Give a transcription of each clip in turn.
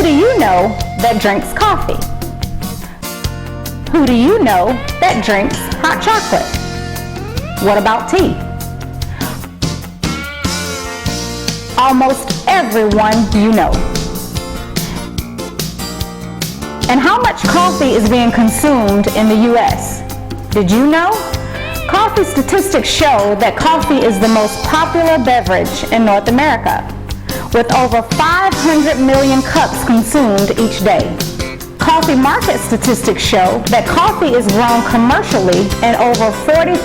Who do you know that drinks coffee? Who do you know that drinks hot chocolate? What about tea? Almost everyone you know. And how much coffee is being consumed in the U.S.? Did you know? Coffee statistics show that coffee is the most popular beverage in North America, with over 500 million cups consumed each day. Coffee market statistics show that coffee is grown commercially in over 45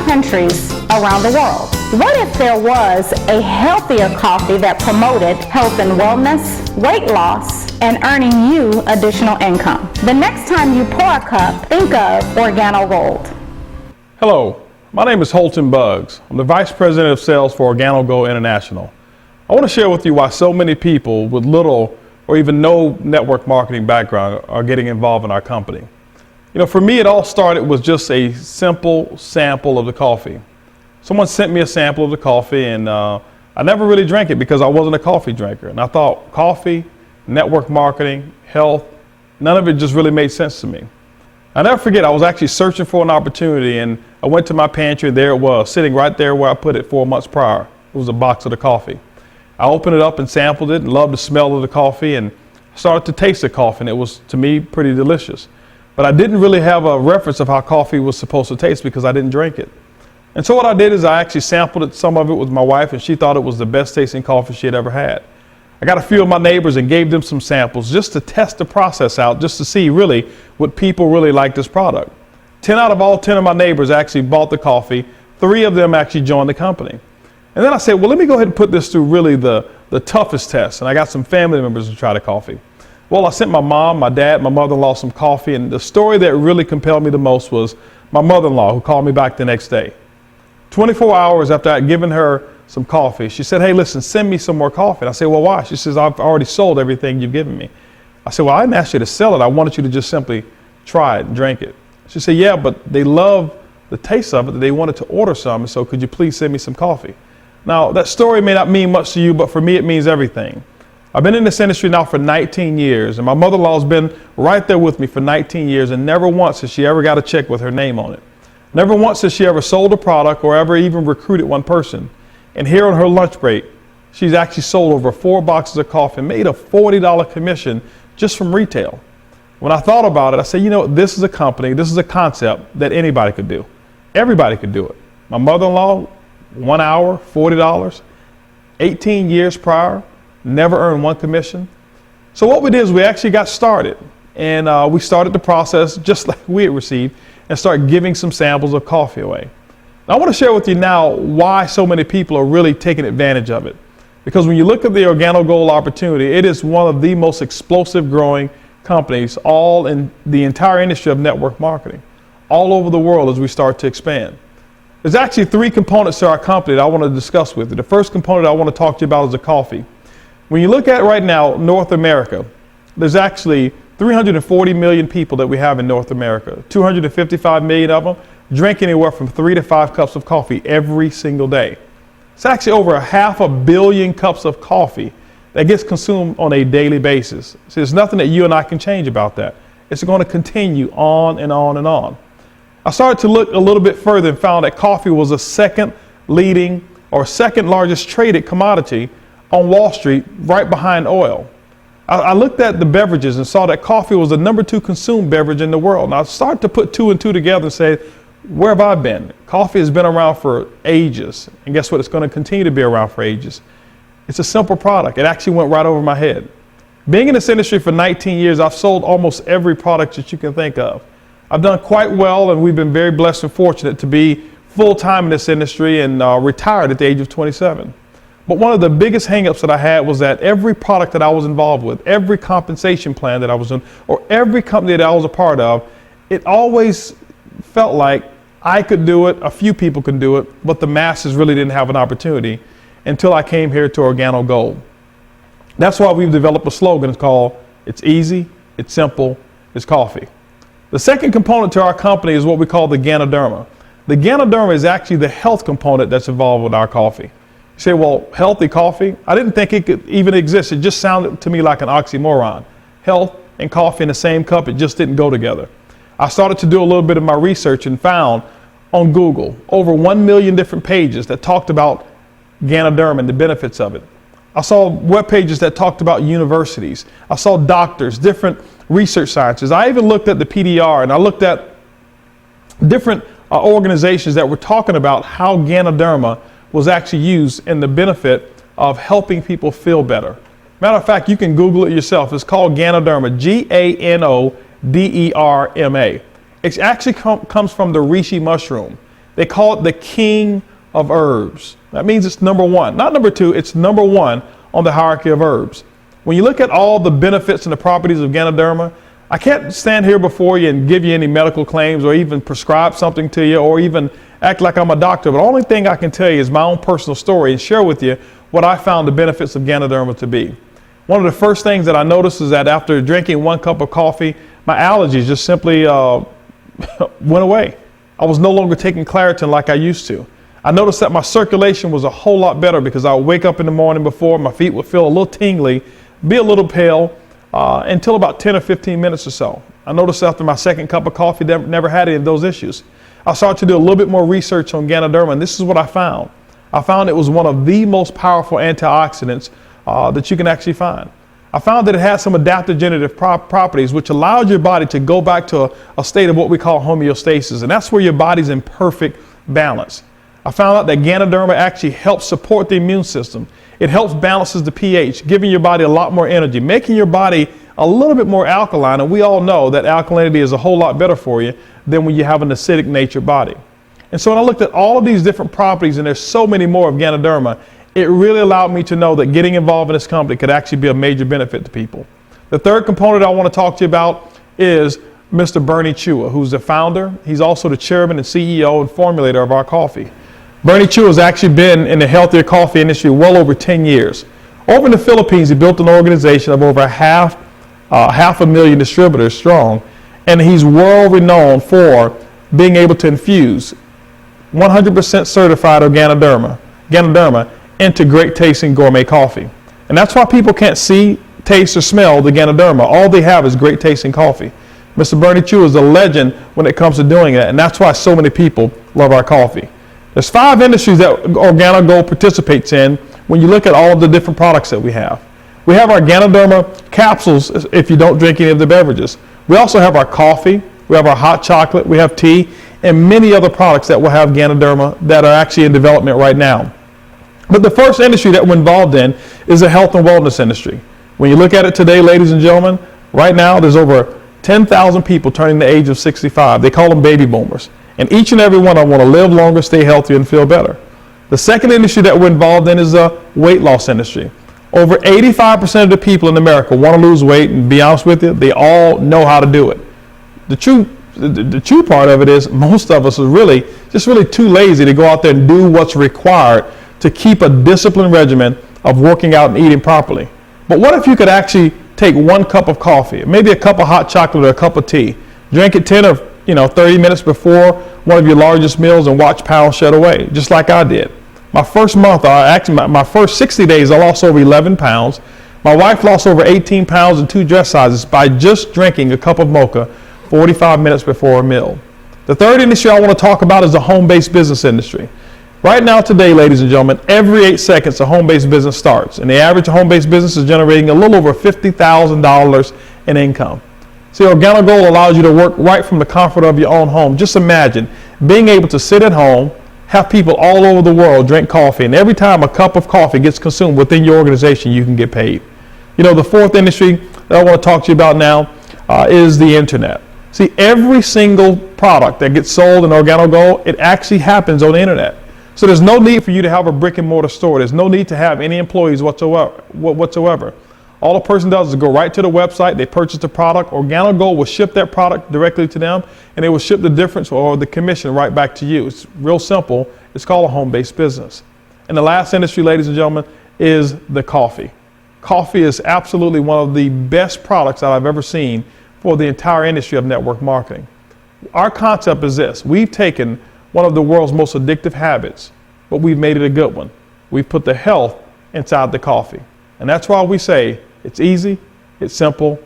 countries around the world. What if there was a healthier coffee that promoted health and wellness, weight loss, and earning you additional income? The next time you pour a cup, think of Organo Gold. Hello, my name is Holton Buggs. I'm the Vice President of Sales for Organo Gold International. I want to share with you why so many people with little or even no network marketing background are getting involved in our company. You know, for me, it all started with just a simple sample of the coffee. Someone sent me a sample of the coffee, and I never really drank it because I wasn't a coffee drinker. And I thought coffee, network marketing, health, none of it just really made sense to me. I never forget, I was actually searching for an opportunity, and I went to my pantry, and there it was, sitting right there where I put it 4 months prior. It was a box of the coffee. I opened it up and sampled it and loved the smell of the coffee and started to taste the coffee, and it was, to me, pretty delicious. But I didn't really have a reference of how coffee was supposed to taste because I didn't drink it. And so what I did is I actually sampled it, some of it with my wife, and she thought it was the best tasting coffee she had ever had. I got a few of my neighbors and gave them some samples just to test the process out, just to see really what people really like this product. 10 out of all 10 of my neighbors actually bought the coffee. 3 of them actually joined the company. And then I said, well, let me go ahead and put this through really the toughest test. And I got some family members to try the coffee. Well, I sent my mom, my dad, my mother-in-law some coffee. And the story that really compelled me the most was my mother-in-law, who called me back the next day. 24 hours after I'd given her some coffee, she said, hey, listen, send me some more coffee. And I said, well, why? She says, I've already sold everything you've given me. I said, well, I didn't ask you to sell it. I wanted you to just simply try it and drink it. She said, yeah, but they love the taste of it. They wanted to order some. So could you please send me some coffee? Now, that story may not mean much to you, but for me, it means everything. I've been in this industry now for 19 years, and my mother-in-law's been right there with me for 19 years, and never once has she ever got a check with her name on it. Never once has she ever sold a product or ever even recruited one person. And here on her lunch break, she's actually sold over 4 boxes of coffee and made a $40 commission just from retail. When I thought about it, I said, you know, this is a company, this is a concept that anybody could do. Everybody could do it. My mother-in-law, 1 hour, $40, 18 years prior, never earned one commission. So what we did is we actually got started, and we started the process just like we had received and started giving some samples of coffee away. Now, I want to share with you now why so many people are really taking advantage of it. Because when you look at the Organo Gold opportunity, it is one of the most explosive growing companies all in the entire industry of network marketing, all over the world as we start to expand. There's actually 3 components to our company that I want to discuss with you. The first component I want to talk to you about is the coffee. When you look at right now, North America, there's actually 340 million people that we have in North America. 255 million of them drink anywhere from 3 to 5 cups of coffee every single day. It's actually over 500 million cups of coffee that gets consumed on a daily basis. So there's nothing that you and I can change about that. It's going to continue on and on and on. I started to look a little bit further and found that coffee was the second largest traded commodity on Wall Street, right behind oil. I looked at the beverages and saw that coffee was the number 2 consumed beverage in the world. And I started to put 2 and 2 together and say, where have I been? Coffee has been around for ages. And guess what? It's going to continue to be around for ages. It's a simple product. It actually went right over my head. Being in this industry for 19 years, I've sold almost every product that you can think of. I've done quite well, and we've been very blessed and fortunate to be full-time in this industry and retired at the age of 27. But one of the biggest hangups that I had was that every product that I was involved with, every compensation plan that I was in, or every company that I was a part of, it always felt like I could do it, a few people could do it, but the masses really didn't have an opportunity until I came here to Organo Gold. That's why we've developed a slogan. It's called, it's easy, it's simple, it's coffee. The second component to our company is what we call the Ganoderma. The Ganoderma is actually the health component that's involved with our coffee. You say, well, healthy coffee? I didn't think it could even exist. It just sounded to me like an oxymoron. Health and coffee in the same cup, it just didn't go together. I started to do a little bit of my research and found on Google over 1 million different pages that talked about Ganoderma and the benefits of it. I saw web pages that talked about universities. I saw doctors, different research scientists. I even looked at the PDR and I looked at different organizations that were talking about how Ganoderma was actually used in the benefit of helping people feel better. Matter of fact, you can Google it yourself. It's called Ganoderma, Ganoderma. It actually comes from the reishi mushroom. They call it the king of herbs. That means it's number one, not number two, it's number one on the hierarchy of herbs. When you look at all the benefits and the properties of Ganoderma, I can't stand here before you and give you any medical claims or even prescribe something to you or even act like I'm a doctor. But the only thing I can tell you is my own personal story and share with you what I found the benefits of Ganoderma to be. One of the first things that I noticed is that after drinking 1 cup of coffee, my allergies just simply went away. I was no longer taking Claritin like I used to. I noticed that my circulation was a whole lot better because I would wake up in the morning before, my feet would feel a little tingly, be a little pale, until about 10 or 15 minutes or so. I noticed after my second cup of coffee, never had any of those issues. I started to do a little bit more research on Ganoderma, and this is what I found. I found it was one of the most powerful antioxidants that you can actually find. I found that it has some adaptogenitive properties which allowed your body to go back to a state of what we call homeostasis, and that's where your body's in perfect balance. I found out that Ganoderma actually helps support the immune system. It helps balances the pH, giving your body a lot more energy, making your body a little bit more alkaline, and we all know that alkalinity is a whole lot better for you than when you have an acidic natured body. And so when I looked at all of these different properties, and there's so many more of Ganoderma, it really allowed me to know that getting involved in this company could actually be a major benefit to people. The third component I want to talk to you about is Mr. Bernie Chua, who's the founder. He's also the chairman and CEO and formulator of our coffee. Bernie Chua has actually been in the healthier coffee industry well over 10 years. Over in the Philippines, he built an organization of over half a million distributors strong, and he's world renowned for being able to infuse 100% certified Ganoderma into great tasting gourmet coffee. And that's why people can't see, taste, or smell the Ganoderma. All they have is great tasting coffee. Mr. Bernie Chua is a legend when it comes to doing that, and that's why so many people love our coffee. There's 5 industries that Organo Gold participates in when you look at all of the different products that we have. We have our Ganoderma capsules if you don't drink any of the beverages. We also have our coffee, we have our hot chocolate, we have tea, and many other products that will have Ganoderma that are actually in development right now. But the first industry that we're involved in is the health and wellness industry. When you look at it today, ladies and gentlemen, right now there's over 10,000 people turning the age of 65. They call them baby boomers. And each and every one of them want to live longer, stay healthier, and feel better. The second industry that we're involved in is the weight loss industry. Over 85% of the people in America want to lose weight, and to be honest with you, they all know how to do it. The true part of it is most of us are really too lazy to go out there and do what's required to keep a disciplined regimen of working out and eating properly. But what if you could actually take 1 cup of coffee, maybe a cup of hot chocolate or a cup of tea, drink it 10 or 30 minutes before one of your largest meals and watch pounds shed away, just like I did. My first month, my first 60 days, I lost over 11 pounds. My wife lost over 18 pounds and 2 dress sizes by just drinking a cup of mocha 45 minutes before a meal. The third industry I want to talk about is the home-based business industry. Right now today, ladies and gentlemen, every 8 seconds a home-based business starts, and the average home-based business is generating a little over $50,000 in income. See, Organo Gold allows you to work right from the comfort of your own home. Just imagine being able to sit at home, have people all over the world drink coffee, and every time a cup of coffee gets consumed within your organization, you can get paid. The fourth industry that I want to talk to you about now is the internet. See, every single product that gets sold in Organo Gold, it actually happens on the internet. So there's no need for you to have a brick and mortar store. There's no need to have any employees whatsoever. All a person does is go right to the website, they purchase the product, Organo Gold will ship that product directly to them, and they will ship the difference or the commission right back to you. It's real simple. It's called a home-based business. And the last industry, ladies and gentlemen, is the coffee. Coffee is absolutely one of the best products that I've ever seen for the entire industry of network marketing. Our concept is this. We've taken one of the world's most addictive habits, but we've made it a good one. we've put the health inside the coffee. And that's why we say it's easy, it's simple,